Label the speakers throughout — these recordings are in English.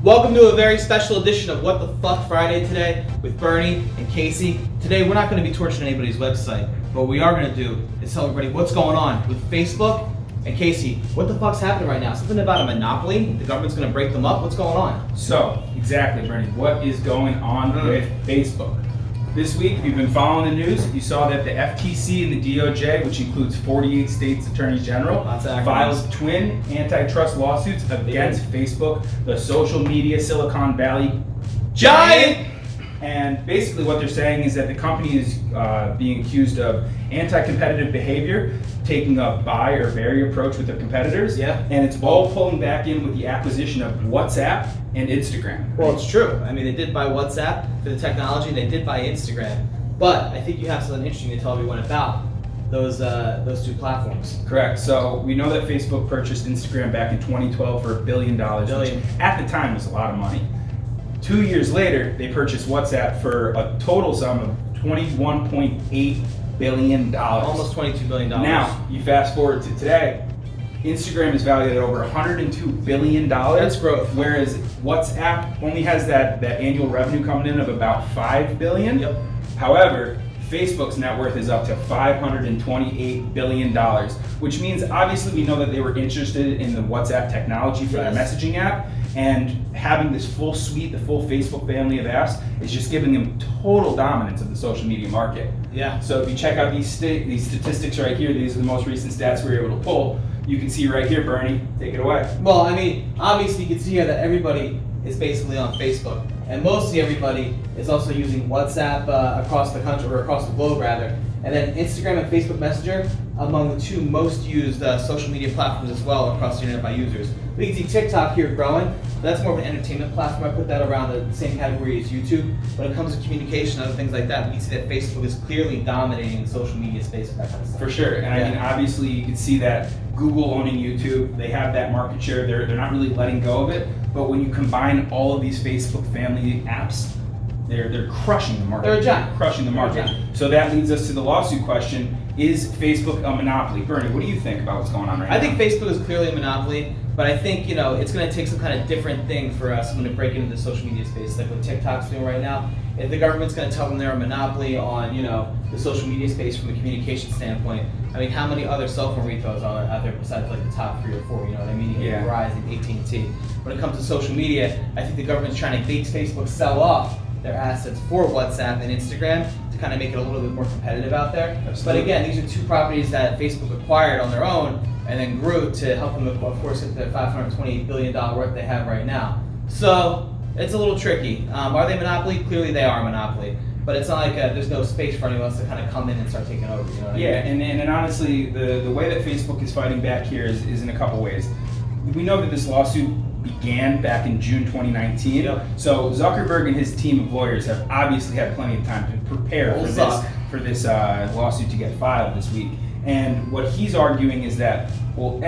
Speaker 1: Welcome to a very special edition of What the Fuck Friday today with Bernie and Casey. Today we're not going to be torching anybody's website, but what we are going to do is tell everybody what's going on with Facebook. And Casey, what the fuck's happening right now? Something about a monopoly? The government's going to break them up? What's going on?
Speaker 2: So, exactly, Bernie. What is going on with Facebook? This week, if you've been following the news, you saw that the FTC and the DOJ, which includes 48 states attorneys general, filed twin antitrust lawsuits against Facebook, the social media Silicon Valley giant. And basically what they're saying is that the company is being accused of anti-competitive behavior, taking a buy or bury approach with their competitors, and it's all pulling back in with the acquisition of WhatsApp and Instagram.
Speaker 1: Well, it's true. I mean, they did buy WhatsApp for the technology, and they did buy Instagram. But I think you have something interesting to tell everyone about those two platforms.
Speaker 2: Correct. So we know that Facebook purchased Instagram back in 2012 for $1 billion, which at the time was a lot of money. 2 years later, they purchased WhatsApp for a total sum of $21.8 billion.
Speaker 1: Almost $22 billion.
Speaker 2: Now, you fast forward to today, Instagram is valued at over $102 billion.
Speaker 1: That's growth.
Speaker 2: Whereas WhatsApp only has that annual revenue coming in of about $5 billion.
Speaker 1: Yep.
Speaker 2: However, Facebook's net worth is up to $528 billion, which means obviously we know that they were interested in the WhatsApp technology for their messaging app, and having this full suite, the full Facebook family of apps, is just giving them total dominance of the social media market.
Speaker 1: Yeah.
Speaker 2: So if you check out these statistics right here, these are the most recent stats we were able to pull. You can see right here, Bernie, take it away.
Speaker 1: Well, I mean, obviously you can see here that everybody is basically on Facebook. And mostly everybody is also using WhatsApp across the country, or across the globe rather. And then Instagram and Facebook Messenger among the two most used social media platforms as well across the internet by users. We can see TikTok here growing. That's more of an entertainment platform. I put that around the same category as YouTube. When it comes to communication and other things like that, we can see that Facebook is clearly dominating the social media space and that kind of stuff.
Speaker 2: For sure. And I mean, obviously you can see that Google owning YouTube, they have that market share. They're not really letting go of it. But when you combine all of these Facebook family apps, they're crushing the market.
Speaker 1: They're a giant.
Speaker 2: Crushing the market. So that leads us to the lawsuit question: is Facebook a monopoly? Bernie, what do you think about what's going on right now?
Speaker 1: I think Facebook is clearly a monopoly, but I think it's going to take some kind of different thing for us when to break into the social media space, like what TikTok's doing right now. If the government's going to tell them they're a monopoly on the social media space from a communication standpoint, I mean, how many other cell phone retailers are out there besides like the top 3 or 4? You know what I mean? You have Verizon, AT&T. When it comes to social media, I think the government's trying to make Facebook sell off their assets for WhatsApp and Instagram to kind of make it a little bit more competitive out there.
Speaker 2: Absolutely.
Speaker 1: But again, these are two properties that Facebook acquired on their own and then grew to help them, of course, hit the $528 billion worth they have right now. So it's a little tricky. Are they a monopoly? Clearly they are a monopoly. But it's not like there's no space for anyone else to kind of come in and start taking over. You know what I mean?
Speaker 2: And honestly, the way that Facebook is fighting back here is in a couple ways. We know that this lawsuit began back in June 2019. So Zuckerberg and his team of lawyers have obviously had plenty of time to prepare for this lawsuit to get filed this week. And what he's arguing is that, well,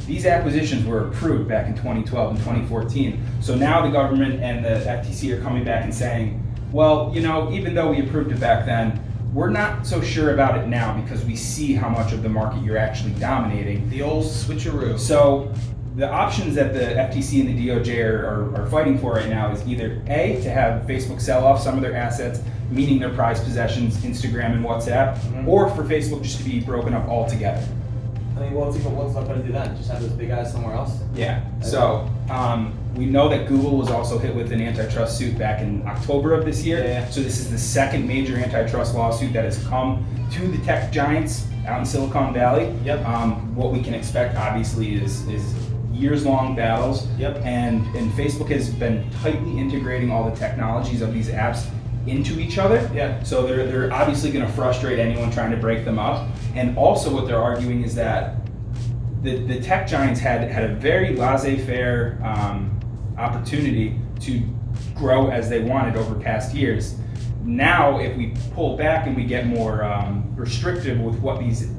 Speaker 2: these acquisitions were approved back in 2012 and 2014. So now the government and the FTC are coming back and saying, well, even though we approved it back then, we're not so sure about it now because we see how much of the market you're actually dominating.
Speaker 1: The old switcheroo.
Speaker 2: So the options that the FTC and the DOJ are fighting for right now is either A, to have Facebook sell off some of their assets, meaning their prized possessions, Instagram and WhatsApp, or for Facebook just to be broken up altogether.
Speaker 1: I mean, what's not going to do that? Just have those big guys somewhere else?
Speaker 2: Yeah. So we know that Google was also hit with an antitrust suit back in October of this year. So this is the second major antitrust lawsuit that has come to the tech giants out in Silicon Valley. What we can expect, obviously, is years-long battles. And Facebook has been tightly integrating all the technologies of these apps into each other. So they're obviously going to frustrate anyone trying to break them up. And also what they're arguing is that the tech giants had a very laissez-faire opportunity to grow as they wanted over past years. Now, if we pull back and we get more restrictive with what these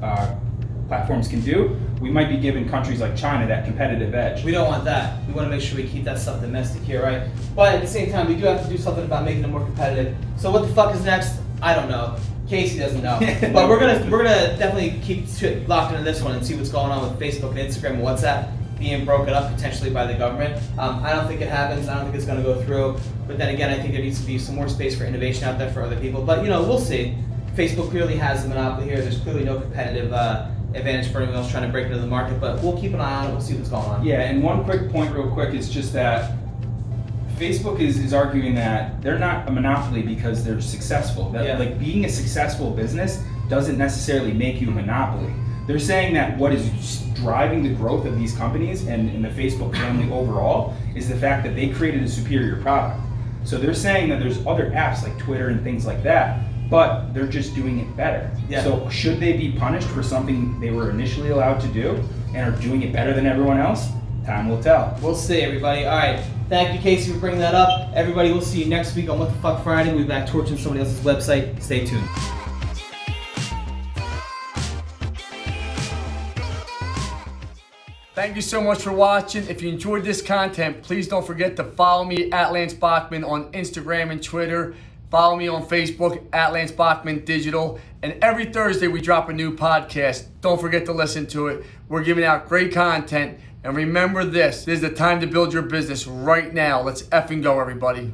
Speaker 2: platforms can do, we might be giving countries like China that competitive edge.
Speaker 1: We don't want that. We want to make sure we keep that stuff domestic here, right? But at the same time, we do have to do something about making it more competitive. So what the fuck is next? I don't know. Casey doesn't know. But we're gonna definitely keep locked into this one and see what's going on with Facebook and Instagram and WhatsApp. being broken up potentially by the government. I don't think it happens. I don't think it's going to go through. But then again, I think there needs to be some more space for innovation out there for other people. But we'll see. Facebook clearly has the monopoly here. There's clearly no competitive advantage for anyone else trying to break into the market. But we'll keep an eye on it. We'll see what's going on.
Speaker 2: Yeah, and one quick point real quick is just that Facebook is arguing that they're not a monopoly because they're successful. That, like, being a successful business doesn't necessarily make you a monopoly. They're saying that what is driving the growth of these companies and the Facebook family overall is the fact that they created a superior product. So they're saying that there's other apps like Twitter and things like that, but they're just doing it better.
Speaker 1: Yeah.
Speaker 2: So should they be punished for something they were initially allowed to do and are doing it better than everyone else? Time will tell.
Speaker 1: We'll see, everybody. All right. Thank you, Casey, for bringing that up. Everybody, we'll see you next week on What the Fuck Friday. We'll be back torching somebody else's website. Stay tuned.
Speaker 3: Thank you so much for watching. If you enjoyed this content, please don't forget to follow me at Lance Bachmann on Instagram and Twitter. Follow me on Facebook at Lance Bachmann Digital. And every Thursday we drop a new podcast. Don't forget to listen to it. We're giving out great content. And remember this is the time to build your business right now. Let's effing go, everybody.